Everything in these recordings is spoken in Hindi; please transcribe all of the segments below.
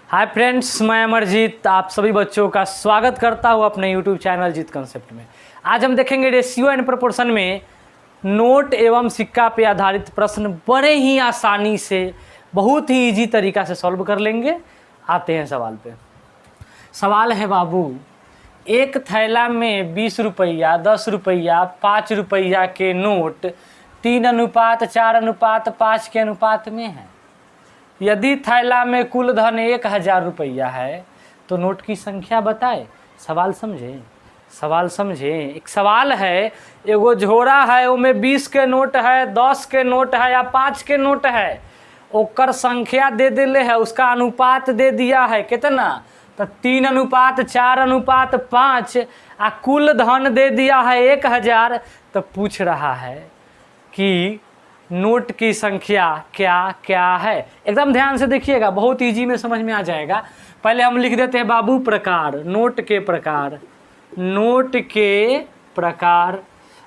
हाय फ्रेंड्स, मैं अमरजीत आप सभी बच्चों का स्वागत करता हूं अपने यूट्यूब चैनल जीत कंसेप्ट में। आज हम देखेंगे रेशियो एंड प्रोपोर्शन में नोट एवं सिक्का पे आधारित प्रश्न बड़े ही आसानी से बहुत ही इजी तरीका से सॉल्व कर लेंगे। आते हैं सवाल पे। सवाल है बाबू, एक थैला में 20 रुपया, 10 रुपया, 5 रुपया के नोट 3:4:5 के अनुपात में है। यदि थैला में कुल धन 1000 रुपया है तो नोट की संख्या बताए। सवाल समझे। एक सवाल है, एगो झोरा है, उसमें 20 के नोट है, 10 के नोट है या 5 के नोट है। ओकर संख्या दे दिले है, उसका अनुपात दे दिया है कितना, तो 3:4:5 आ कुल धन दे दिया है 1000। तो पूछ रहा है कि नोट की संख्या क्या क्या है। एकदम ध्यान से देखिएगा, बहुत इजी में समझ में आ जाएगा। पहले हम लिख देते हैं बाबू प्रकार, नोट के प्रकार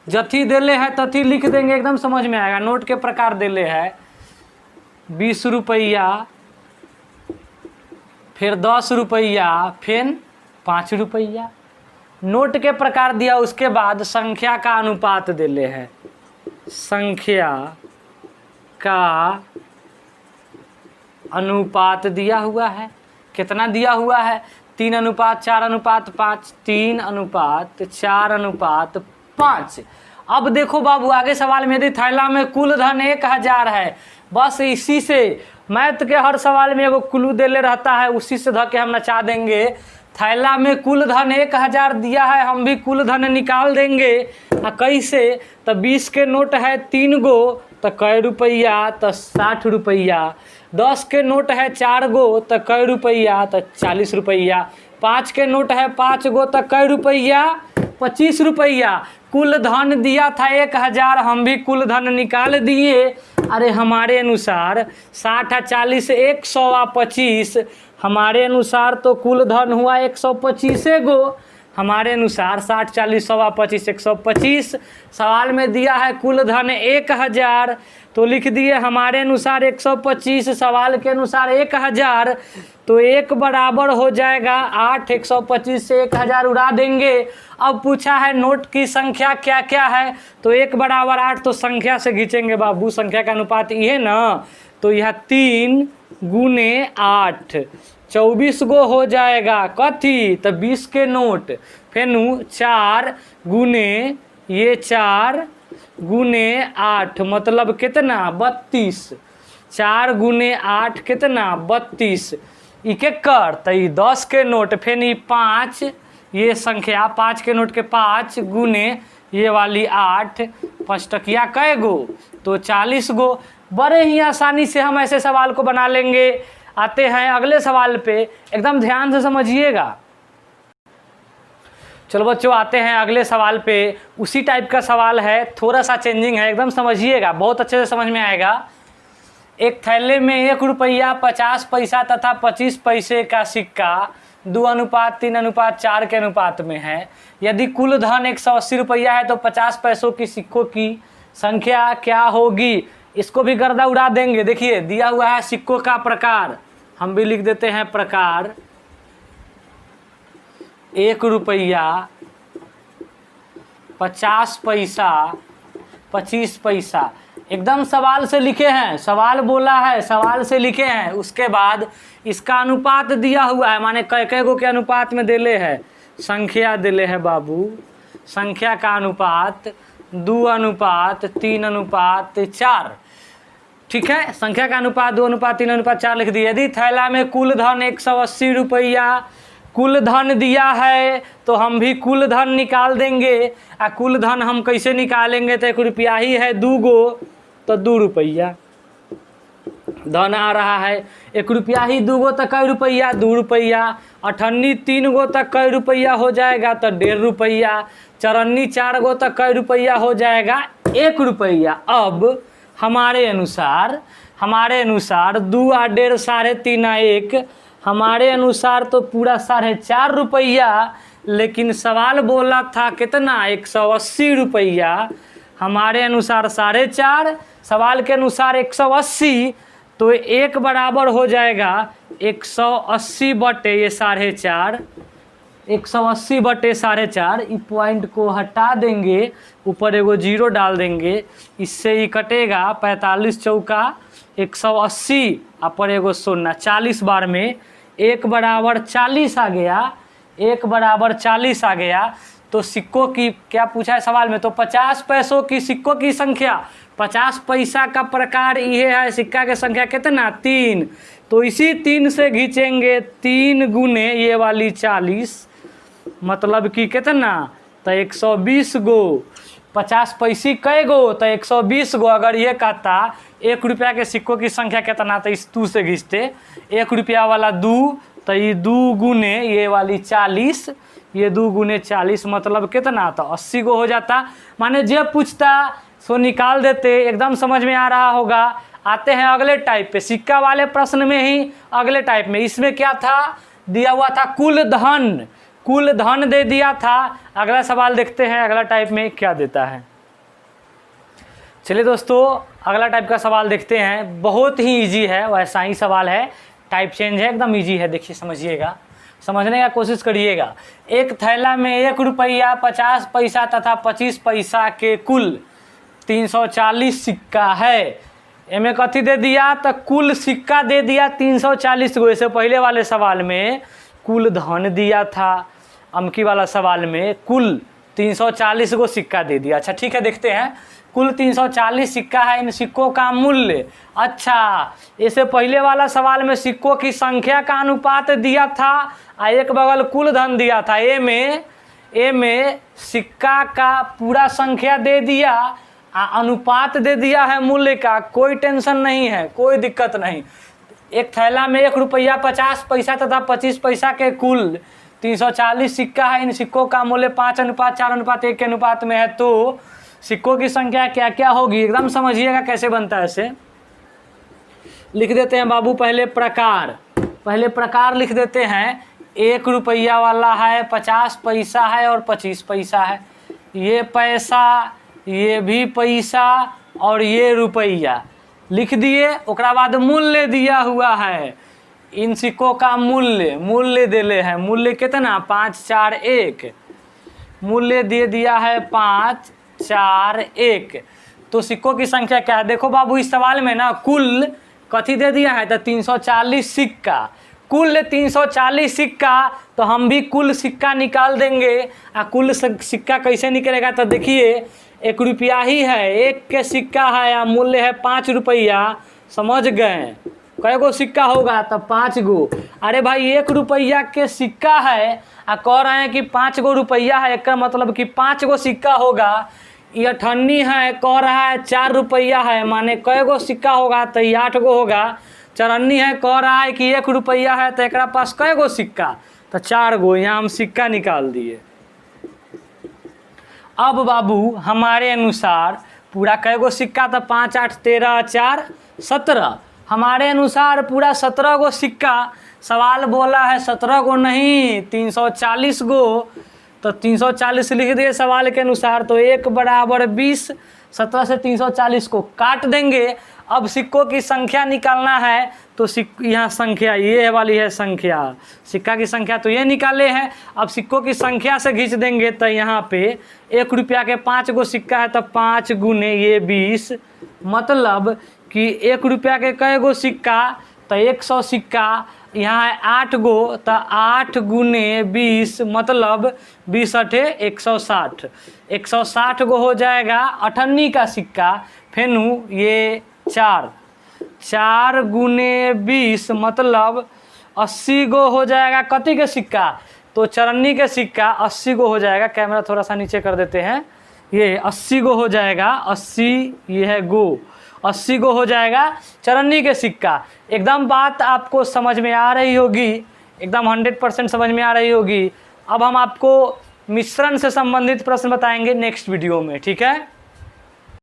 जथी देले है तथी लिख देंगे, एकदम समझ में आएगा। नोट के प्रकार देले है 20 रुपया, फिर 10 रुपया, फिर 5 रुपया। नोट के प्रकार दिया, उसके बाद संख्या का अनुपात देले है। संख्या का अनुपात दिया हुआ है, कितना दिया हुआ है, 3:4:5, 3:4:5। अब देखो बाबू, आगे सवाल में यदि थैला में कुल धन 1000 है, बस इसी से मैथ के हर सवाल में एगो क्लू देले रहता है, उसी से धके हम नचा देंगे। थैला में कुल धन 1000 दिया है, हम भी कुल धन निकाल देंगे। कैसे, तो 20 के नोट है 3 गो, तो कै रुपया, तो 60 रुपया। 10 के नोट है 4 गो, तो कै रुपया, तो 40 रुपया। 5 के नोट है 5 गो, तो कै रुपया, 25 रुपया। कुल धन दिया था 1000, हम भी कुल धन निकाल दिए। अरे हमारे अनुसार 60 40 125, हमारे अनुसार तो कुल धन हुआ 125 गो। हमारे अनुसार 60 40 125 125। सवाल में दिया है कुल धन 1000, तो लिख दिए हमारे अनुसार 125, सवाल के अनुसार 1000। तो 1 बराबर हो जाएगा 8, 125 से 1000 उड़ा देंगे। अब पूछा है नोट की संख्या क्या क्या है, तो 1 बराबर 8, तो संख्या से खींचेंगे बाबू। संख्या का अनुपात ये ना, तो यह 3 × 8 24 गो हो जाएगा। कथी, तो 20 के नोट, फिर 4 × 8 मतलब कितना, 32। 4 × 8 कितना, 32। इके कर, तो 10 के नोट, फिर 5, ये संख्या 5 के नोट के 5 × ये वाली 8, 5 टकिया कै गो, तो 40 गो। बड़े ही आसानी से हम ऐसे सवाल को बना लेंगे। आते हैं अगले सवाल पे, एकदम ध्यान से समझिएगा। चलो बच्चों, आते हैं अगले सवाल पे। उसी टाइप का सवाल है, थोड़ा सा चेंजिंग है, एकदम समझिएगा, बहुत अच्छे से समझ में आएगा। एक थैले में 1 रुपया, 50 पैसा तथा 25 पैसे का सिक्का 2:3:4 के अनुपात में है। यदि कुल धन 180 रुपया है तो 50 पैसों की सिक्कों की संख्या क्या होगी। इसको भी गर्दा उड़ा देंगे। देखिए दिया हुआ है सिक्कों का प्रकार, हम भी लिख देते हैं प्रकार। 1 रुपया, 50 पैसा, 25 पैसा। एकदम सवाल से लिखे हैं, सवाल बोला है, सवाल से लिखे हैं। उसके बाद इसका अनुपात दिया हुआ है, माने कै गो के अनुपात में देले है। संख्या देले है बाबू, संख्या का अनुपात 2:3:4। ठीक है, संख्या का अनुपात 2:3:4 लिख दिए। यदि थैला में कुल धन 180 रुपया कुल धन दिया है, तो हम भी कुल धन निकाल देंगे। कुल धन हम कैसे निकालेंगे, तो 1 रुपया ही है, 2 गो, तो 2 रुपया धन आ रहा है। 1 रुपया ही 2 गो, तो कै रुपया, 2 रुपया। 98 3 गो, तो कै रुपया हो जाएगा, तो 1.5 रुपया। 94 4 गो, तो कै रुपया हो जाएगा, 1 रुपया। अब हमारे अनुसार 2 और 1.5 3.5 1, हमारे अनुसार तो पूरा 4.5 रुपया। लेकिन सवाल बोला था कितना, 180 रुपया। हमारे अनुसार 4.5, सवाल के अनुसार 180, तो 1 बराबर हो जाएगा 180 बटे ये 4.5, 180 बटे 4.5। इस पॉइंट को हटा देंगे, ऊपर एगो 0 डाल देंगे, इससे ही कटेगा 45 चौका 180 पर एगो 0, 40 बार में 1 बराबर 40 आ गया, 1 बराबर 40 आ गया। तो सिक्कों की क्या पूछा है सवाल में, तो 50 पैसों की सिक्कों की संख्या, 50 पैसा का प्रकार ये है, सिक्का की संख्या कितना 3, तो इसी 3 से खींचेंगे 3 गुने ये वाली 40, मतलब कि कितना, तो 120 गो। 50 पैसे कै गो, तो 120 गो। अगर ये कहता 1 रुपया के सिक्कों की संख्या कितना, तो इस 2 से खींचते, 1 रुपया वाला 2, तो ये 2 गुने ये वाली 40, ये 2 गुने 40 मतलब कितना, तो 80 गो हो जाता। माने जे पूछता सो निकाल देते, एकदम समझ में आ रहा होगा। आते हैं अगले टाइप पे, सिक्का वाले प्रश्न में ही अगले टाइप में। इसमें क्या था, दिया हुआ था कुल धन, कुल धन दे दिया था। अगला सवाल देखते हैं अगला टाइप में क्या देता है। चलिए दोस्तों अगला टाइप का सवाल देखते हैं, बहुत ही इजी है, वैसा ही सवाल है, टाइप चेंज है, एकदम इजी है। देखिए समझिएगा, समझने का कोशिश करिएगा। एक थैला में 1 रुपया 50 पैसा तथा 25 पैसा के कुल 340 सिक्का है। एमे कथी दे दिया, तो कुल सिक्का दे दिया 340 गो। इससे पहले वाले सवाल में कुल धन दिया था, अमकी वाला सवाल में कुल 340 गो सिक्का दे दिया। अच्छा ठीक है, देखते हैं। कुल 340 सिक्का है, इन सिक्कों का मूल्य। अच्छा, इससे पहले वाला सवाल में सिक्कों की संख्या का अनुपात दिया था, एक बगल कुल धन दिया था। ए में सिक्का का पूरा संख्या दे दिया, अनुपात दे दिया है मूल्य का। कोई टेंशन नहीं है, कोई दिक्कत नहीं। एक थैला में 1 रुपया 50 पैसा तथा 25 पैसा के कुल 340 सिक्का है। इन सिक्कों का मूल्य 5:4:1 के अनुपात में है। तो सिक्कों की संख्या क्या क्या होगी, एकदम समझिएगा कैसे बनता है। इसे लिख देते हैं बाबू, पहले प्रकार लिख देते हैं। 1 रुपया वाला है, 50 पैसा है और 25 पैसा है। ये पैसा, ये भी पैसा और ये रुपया लिख दिए। ओकरा बाद मूल्य दिया हुआ है, इन सिक्कों का मूल्य देले हैं। मूल्य कितना, 541, मूल्य दे दिया है 541। तो सिक्कों की संख्या क्या है, देखो बाबू इस सवाल में ना कुल कथी दे दिया है, तो 340 सिक्का, कुल 340 सिक्का। तो हम भी कुल सिक्का निकाल देंगे। कुल सिक्का कैसे निकलेगा, तो देखिए 1 रुपया ही है, 1 के सिक्का है, या मूल्य है 5 रुपया। समझ गए, कै गो सिक्का होगा, तो 5 गो। अरे भाई 1 रुपया के सिक्का है, कह रहे हैं कि 5 गो रुपया है, एक मतलब कि 5 गो सिक्का होगा। ये 98 है, कह रहा है 4 रुपया है, माने कै गो सिक्का होगा, तो ये 8 गो होगा। 94 है, कह रहा है कि 1 रुपया है, तो एक पास कै गो सिक्का, तो 4 गो। यहाँ हम सिक्का निकाल दिए। अब बाबू हमारे अनुसार पूरा कै गो सिक्का, तो 5 8 13 4 17, हमारे अनुसार पूरा 17 गो सिक्का। सवाल बोला है 17 गो नहीं, 340 गो। तो 340 लिख दिए सवाल के अनुसार। तो 1 बराबर 20, 17 से 340 को काट देंगे। अब सिक्कों की संख्या निकालना है, तो यहाँ संख्या ये वाली है संख्या, सिक्का की संख्या तो ये निकाले हैं। अब सिक्कों की संख्या से खींच देंगे, तो यहाँ पे 1 रुपया के 5 गो सिक्का है, तो 5 गुने ये 20, मतलब कि 1 रुपया के कै गो सिक्का, तो 100 सिक्का। यहाँ है 8 गो, तो 8 गुने 20 मतलब 20 अठे 160, 160 गो हो जाएगा 98 का सिक्का। फिर ये 4 गुने 20 मतलब 80 गो हो जाएगा कति के सिक्का, तो 94 के सिक्का 80 गो हो जाएगा। कैमरा थोड़ा सा नीचे कर देते हैं, ये 80 गो हो जाएगा, 80 ये है गो, 80 गो हो जाएगा 94 के सिक्का। एकदम बात आपको समझ में आ रही होगी, एकदम 100% समझ में आ रही होगी। अब हम आपको मिश्रण से संबंधित प्रश्न बताएंगे नेक्स्ट वीडियो में, ठीक है।